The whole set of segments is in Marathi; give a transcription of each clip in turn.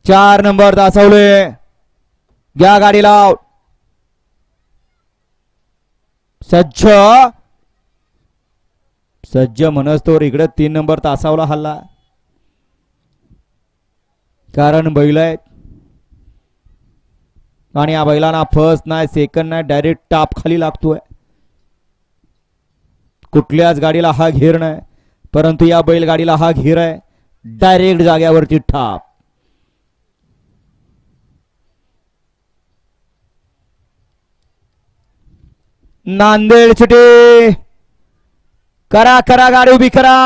4 नंबर तासवले घ्या गाडी लाव सज्ज सज्ज म्हणस्तोवर इकडे 3 नंबर तासावला हल्ला कारण बैल आहेत आणि या बैलांना फर्स्ट नाही सेकंड नाही डायरेक्ट टाप खाली लागतोय कुठल्याच गाडीला हा घेर नाही परंतु या बैलगाडीला हा घेर आहे डायरेक्ट जाग्यावरती ठाप नांदेड चिटे करा करा गाडी उभी करा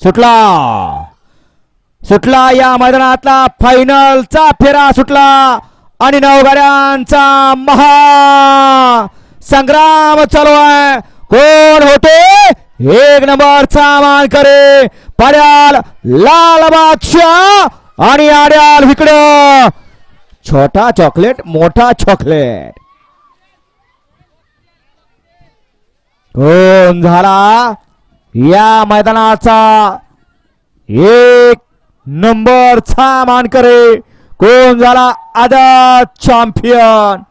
सुटला सुटला या मैदानातला फायनलचा फेरा सुटला आणि 9 गाड्यांचा महा संग्राम चालू आहे कोण होते 1 नंबरचा मान करे पड्याल लाल बादशाह आणि आड्याल इकडं छोटा चॉकलेट मोठा चॉकलेट कोण झाला या मैदानाचा 1 नंबरचा मानकरी कोण झाला आदत चॅम्पियन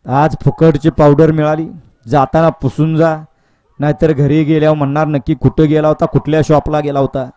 आज फुकटची पावडर मिळाली जाताना पुसून जा नाहीतर घरी गेल्यावर म्हणणार नक्की कुठे गेला होता कुठल्या शॉपला गेला होता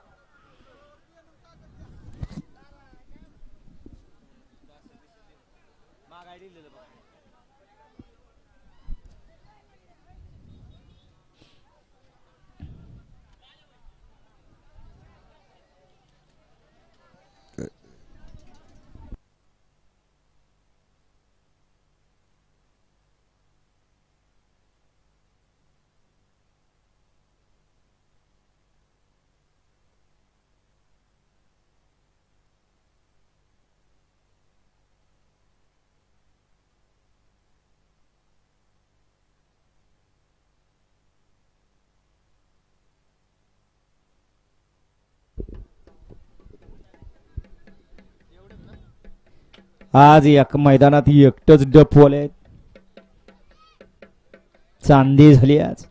आज एक मैदानात एकटच डफवाले आहेत चांदी झाली आज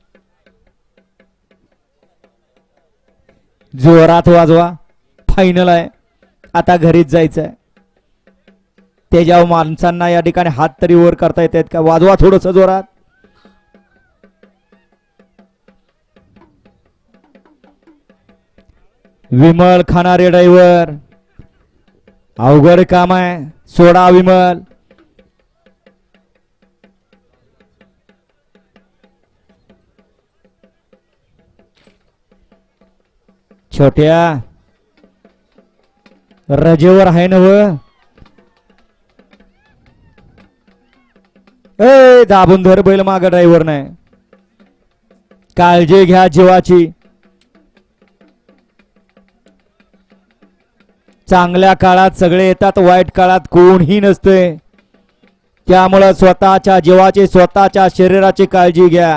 जोरात वाजवा फायनल आहे आता घरीच जायचं आहे त्याच्या माणसांना या ठिकाणी हात तरी वर करता येतात का वाजवा थोडस जोरात विमल खानारे ड्रायव्हर अवघड काम आहे सोडा विमल छोट्या रजेवर आहे ना व ए दाबून धर बैल माग ड्रायव्हर नाही काळजी घ्या जीवाची चांगल्या काळात सगळे येतात वाईट काळात कोणही नसते त्यामुळे स्वतःच्या जीवाची स्वतःच्या शरीराची काळजी घ्या